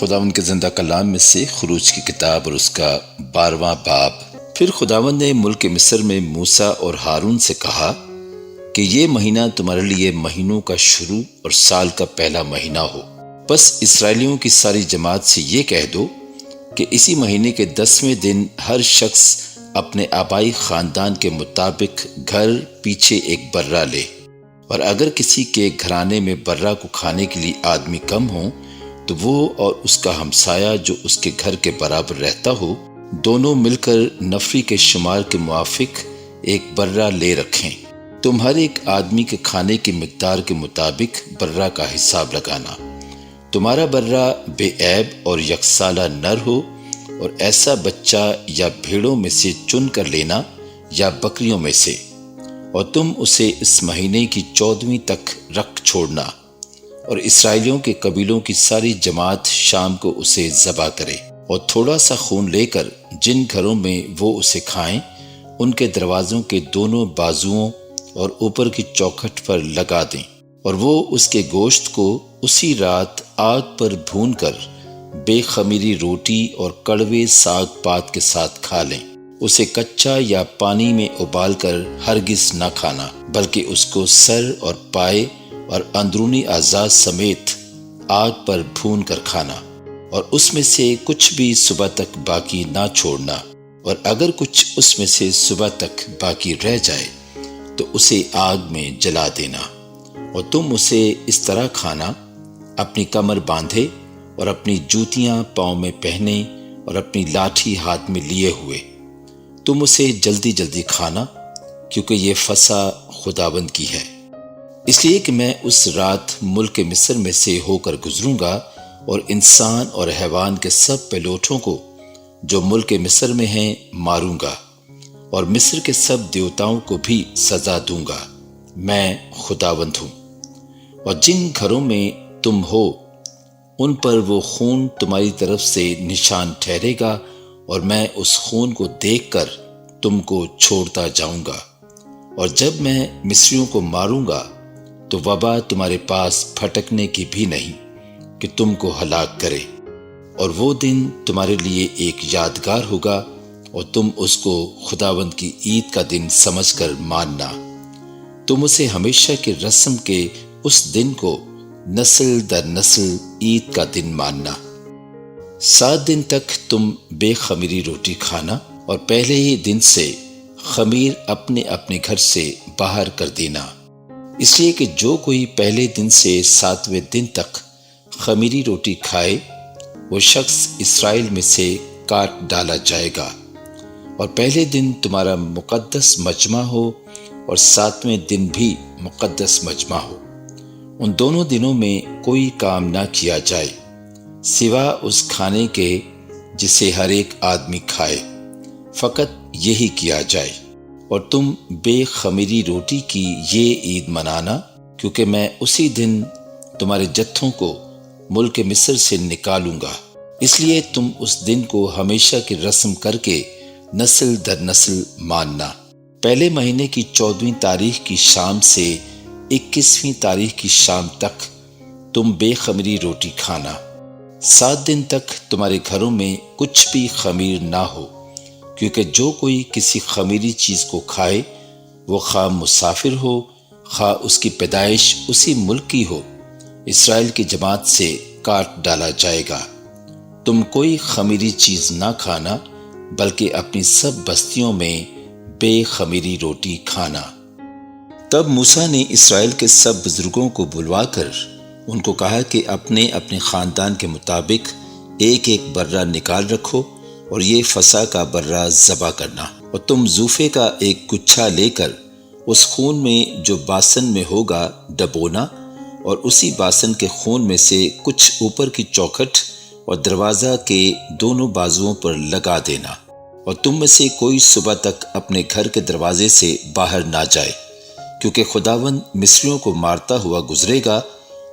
خداوند کے زندہ کلام میں سے خروج کی کتاب اور اس کا 12واں باب۔ پھر خداوند نے ملک مصر میں موسیٰ اور ہارون سے کہا کہ یہ مہینہ تمہارے لیے مہینوں کا شروع اور سال کا پہلا مہینہ ہو۔ بس اسرائیلیوں کی ساری جماعت سے یہ کہہ دو کہ اسی مہینے کے 10ویں دن ہر شخص اپنے آبائی خاندان کے مطابق گھر پیچھے ایک برہ لے، اور اگر کسی کے گھرانے میں برہ کو کھانے کے لیے آدمی کم ہوں تو وہ اور اس کا ہمسایہ جو اس کے گھر کے برابر رہتا ہو دونوں مل کر نفری کے شمار کے موافق ایک برہ لے رکھیں۔ تم ہر ایک آدمی کے کھانے کی مقدار کے مطابق برہ کا حساب لگانا۔ تمہارا برہ بے عیب اور یکسالہ نر ہو، اور ایسا بچہ یا بھیڑوں میں سے چن کر لینا یا بکریوں میں سے، اور تم اسے اس مہینے کی 14ویں تک رکھ چھوڑنا، اور اسرائیلیوں کے قبیلوں کی ساری جماعت شام کو اسے ذبح کرے، اور تھوڑا سا خون لے کر جن گھروں میں وہ اسے کھائیں ان کے دروازوں کے دونوں بازوؤں اور اوپر کی چوکھٹ پر لگا دیں، اور وہ اس کے گوشت کو اسی رات آگ پر بھون کر بے خمیری روٹی اور کڑوے ساگ پات کے ساتھ کھا لیں۔ اسے کچا یا پانی میں ابال کر ہرگز نہ کھانا، بلکہ اس کو سر اور پائے اور اندرونی اعضاء سمیت آگ پر بھون کر کھانا، اور اس میں سے کچھ بھی صبح تک باقی نہ چھوڑنا، اور اگر کچھ اس میں سے صبح تک باقی رہ جائے تو اسے آگ میں جلا دینا، اور تم اسے اس طرح کھانا: اپنی کمر باندھے اور اپنی جوتیاں پاؤں میں پہنے اور اپنی لاٹھی ہاتھ میں لیے ہوئے۔ تم اسے جلدی جلدی کھانا، کیونکہ یہ فسح خداوند کی ہے۔ اس لیے کہ میں اس رات ملک مصر میں سے ہو کر گزروں گا، اور انسان اور حیوان کے سب پہلوٹوں کو جو ملک مصر میں ہیں ماروں گا، اور مصر کے سب دیوتاؤں کو بھی سزا دوں گا۔ میں خداوند ہوں۔ اور جن گھروں میں تم ہو ان پر وہ خون تمہاری طرف سے نشان ٹھہرے گا، اور میں اس خون کو دیکھ کر تم کو چھوڑتا جاؤں گا۔ اور جب میں مصریوں کو ماروں گا تو وبا تمہارے پاس پھٹکنے کی بھی نہیں کہ تم کو ہلاک کرے، اور وہ دن تمہارے لیے ایک یادگار ہوگا، اور تم اس کو خداوند کی عید کا دن سمجھ کر ماننا۔ تم اسے ہمیشہ کی رسم کے اس دن کو نسل در نسل عید کا دن ماننا۔ 7 دن تک تم بے خمیری روٹی کھانا، اور پہلے ہی دن سے خمیر اپنے اپنے گھر سے باہر کر دینا، اس لیے کہ جو کوئی پہلے دن سے 7ویں دن تک خمیری روٹی کھائے وہ شخص اسرائیل میں سے کاٹ ڈالا جائے گا۔ اور پہلے دن تمہارا مقدس مجمع ہو، اور 7ویں دن بھی مقدس مجمع ہو۔ ان دونوں دنوں میں کوئی کام نہ کیا جائے سوا اس کھانے کے جسے ہر ایک آدمی کھائے، فقط یہی کیا جائے۔ اور تم بے خمیری روٹی کی یہ عید منانا، کیونکہ میں اسی دن تمہارے جتھوں کو ملک مصر سے نکالوں گا۔ اس لیے تم اس دن کو ہمیشہ کی رسم کر کے نسل در نسل ماننا۔ پہلے مہینے کی 14ویں تاریخ کی شام سے 21ویں تاریخ کی شام تک تم بے خمیری روٹی کھانا۔ 7 دن تک تمہارے گھروں میں کچھ بھی خمیر نہ ہو، کیونکہ جو کوئی کسی خمیری چیز کو کھائے وہ خواہ مسافر ہو خواہ اس کی پیدائش اسی ملک کی ہو، اسرائیل کی جماعت سے کاٹ ڈالا جائے گا۔ تم کوئی خمیری چیز نہ کھانا، بلکہ اپنی سب بستیوں میں بے خمیری روٹی کھانا۔ تب موسیٰ نے اسرائیل کے سب بزرگوں کو بلوا کر ان کو کہا کہ اپنے اپنے خاندان کے مطابق ایک ایک برہ نکال رکھو، اور یہ فسح کا برہ ذبح کرنا، اور تم زوفے کا ایک گچھا لے کر اس خون میں جو باسن میں ہوگا ڈبونا، اور اسی باسن کے خون میں سے کچھ اوپر کی چوکھٹ اور دروازہ کے دونوں بازوؤں پر لگا دینا، اور تم میں سے کوئی صبح تک اپنے گھر کے دروازے سے باہر نہ جائے، کیونکہ خداوند مصریوں کو مارتا ہوا گزرے گا،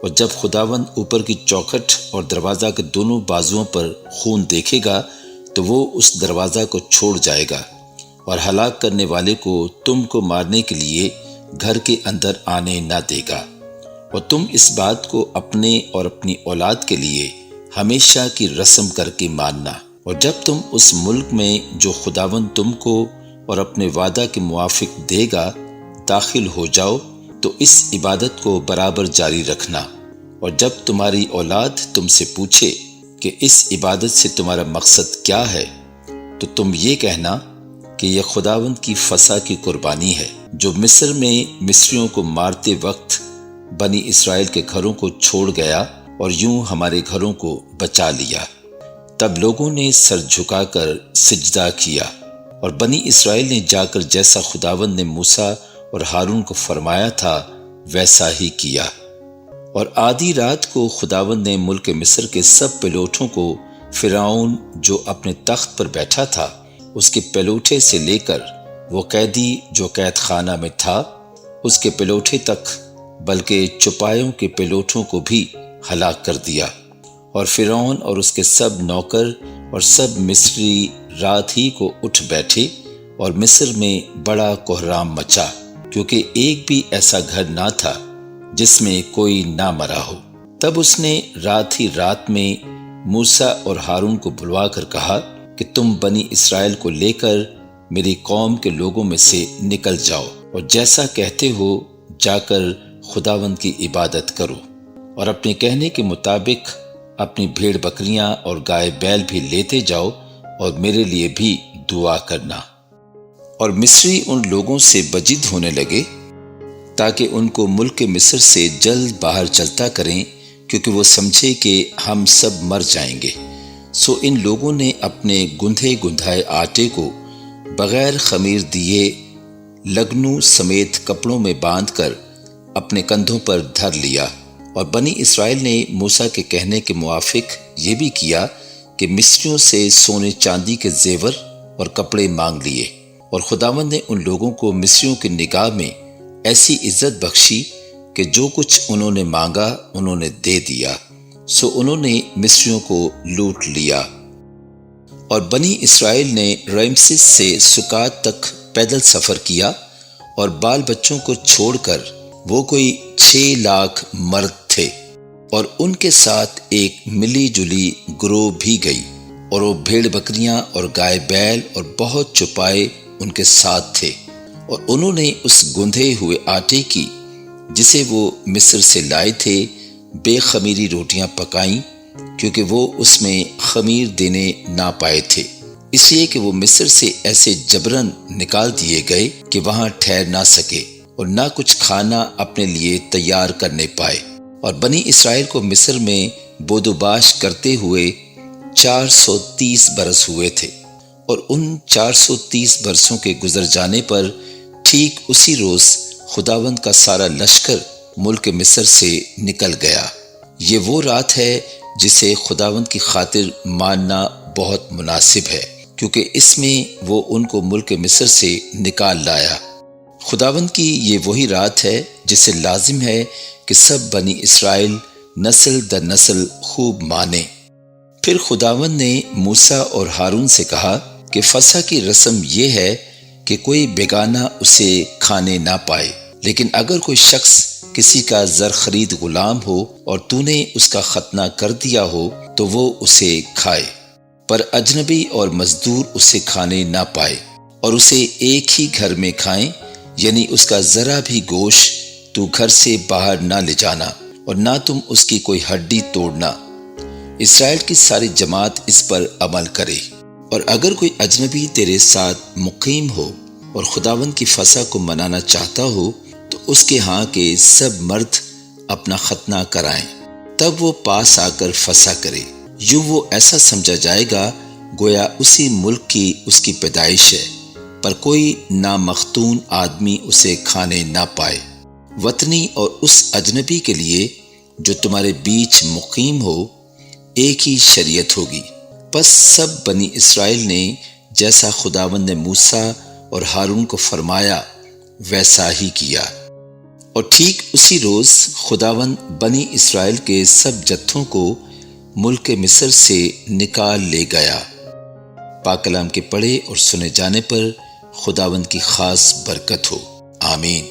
اور جب خداوند اوپر کی چوکھٹ اور دروازہ کے دونوں بازوؤں پر خون دیکھے گا تو وہ اس دروازہ کو چھوڑ جائے گا، اور ہلاک کرنے والے کو تم کو مارنے کے لیے گھر کے اندر آنے نہ دے گا۔ اور تم اس بات کو اپنے اور اپنی اولاد کے لیے ہمیشہ کی رسم کر کے ماننا، اور جب تم اس ملک میں جو خداوند تم کو اور اپنے وعدہ کے موافق دے گا داخل ہو جاؤ تو اس عبادت کو برابر جاری رکھنا، اور جب تمہاری اولاد تم سے پوچھے کہ اس عبادت سے تمہارا مقصد کیا ہے تو تم یہ کہنا کہ یہ خداوند کی فسح کی قربانی ہے، جو مصر میں مصریوں کو مارتے وقت بنی اسرائیل کے گھروں کو چھوڑ گیا اور یوں ہمارے گھروں کو بچا لیا۔ تب لوگوں نے سر جھکا کر سجدہ کیا، اور بنی اسرائیل نے جا کر جیسا خداوند نے موسیٰ اور ہارون کو فرمایا تھا ویسا ہی کیا۔ اور آدھی رات کو خداوند نے ملک مصر کے سب پلوٹوں کو فرعون جو اپنے تخت پر بیٹھا تھا اس کے پلوٹے سے لے کر وہ قیدی جو قید خانہ میں تھا اس کے پلوٹے تک، بلکہ چپایوں کے پلوٹوں کو بھی ہلاک کر دیا، اور فرعون اور اس کے سب نوکر اور سب مصری رات ہی کو اٹھ بیٹھے، اور مصر میں بڑا کوہرام مچا، کیونکہ ایک بھی ایسا گھر نہ تھا جس میں کوئی نہ مرا ہو۔ تب اس نے رات ہی رات میں موسیٰ اور ہارون کو بلوا کر کہا کہ تم بنی اسرائیل کو لے کر میری قوم کے لوگوں میں سے نکل جاؤ، اور جیسا کہتے ہو جا کر خداوند کی عبادت کرو، اور اپنے کہنے کے مطابق اپنی بھیڑ بکریاں اور گائے بیل بھی لیتے جاؤ، اور میرے لیے بھی دعا کرنا۔ اور مصری ان لوگوں سے بجد ہونے لگے تاکہ ان کو ملک مصر سے جلد باہر چلتا کریں، کیونکہ وہ سمجھے کہ ہم سب مر جائیں گے۔ سو ان لوگوں نے اپنے گندھے گندھائے آٹے کو بغیر خمیر دیے لگنوں سمیت کپڑوں میں باندھ کر اپنے کندھوں پر دھر لیا، اور بنی اسرائیل نے موسیٰ کے کہنے کے موافق یہ بھی کیا کہ مصریوں سے سونے چاندی کے زیور اور کپڑے مانگ لیے، اور خداوند نے ان لوگوں کو مصریوں کی نگاہ میں ایسی عزت بخشی کہ جو کچھ انہوں نے مانگا انہوں نے دے دیا، سو انہوں نے مصریوں کو لوٹ لیا۔ اور بنی اسرائیل نے رمسیس سے سکات تک پیدل سفر کیا، اور بال بچوں کو چھوڑ کر وہ کوئی 6 لاکھ مرد تھے، اور ان کے ساتھ ایک ملی جلی گروہ بھی گئی، اور وہ بھیڑ بکریاں اور گائے بیل اور بہت چپائے ان کے ساتھ تھے، اور انہوں نے اس گندھے ہوئے آٹے کی جسے وہ مصر سے لائے تھے بے خمیری روٹیاں پکائیں، کیونکہ وہ اس میں خمیر دینے نہ پائے تھے، اس لیے کہ وہ مصر سے ایسے جبرن نکال دیے گئے کہ وہاں ٹھہر نہ سکے اور نہ کچھ کھانا اپنے لیے تیار کرنے پائے۔ اور بنی اسرائیل کو مصر میں بود و باش کرتے ہوئے 430 برس ہوئے تھے، اور ان 430 برسوں کے گزر جانے پر ٹھیک اسی روز خداوند کا سارا لشکر ملک مصر سے نکل گیا۔ یہ وہ رات ہے جسے خداوند کی خاطر ماننا بہت مناسب ہے، کیونکہ اس میں وہ ان کو ملک مصر سے نکال لایا۔ خداوند کی یہ وہی رات ہے جسے لازم ہے کہ سب بنی اسرائیل نسل در نسل خوب مانے۔ پھر خداوند نے موسیٰ اور ہارون سے کہا کہ فسح کی رسم یہ ہے کہ کوئی بیگانہ اسے کھانے نہ پائے، لیکن اگر کوئی شخص کسی کا زر خرید غلام ہو اور تو نے اس کا ختنہ کر دیا ہو تو وہ اسے کھائے، پر اجنبی اور مزدور اسے کھانے نہ پائے، اور اسے ایک ہی گھر میں کھائیں، یعنی اس کا ذرا بھی گوشت تو گھر سے باہر نہ لے جانا، اور نہ تم اس کی کوئی ہڈی توڑنا۔ اسرائیل کی ساری جماعت اس پر عمل کرے۔ اور اگر کوئی اجنبی تیرے ساتھ مقیم ہو اور خداوند کی فسح کو منانا چاہتا ہو تو اس کے ہاں کے سب مرد اپنا ختنہ کرائیں، تب وہ پاس آ کر فسح کرے، یوں وہ ایسا سمجھا جائے گا گویا اسی ملک کی اس کی پیدائش ہے، پر کوئی نامختون آدمی اسے کھانے نہ پائے۔ وطنی اور اس اجنبی کے لیے جو تمہارے بیچ مقیم ہو ایک ہی شریعت ہوگی۔ پس سب بنی اسرائیل نے جیسا خداوند نے موسیٰ اور ہارون کو فرمایا ویسا ہی کیا، اور ٹھیک اسی روز خداوند بنی اسرائیل کے سب جتھوں کو ملک مصر سے نکال لے گیا۔ پاک کلام کے پڑھے اور سنے جانے پر خداوند کی خاص برکت ہو، آمین۔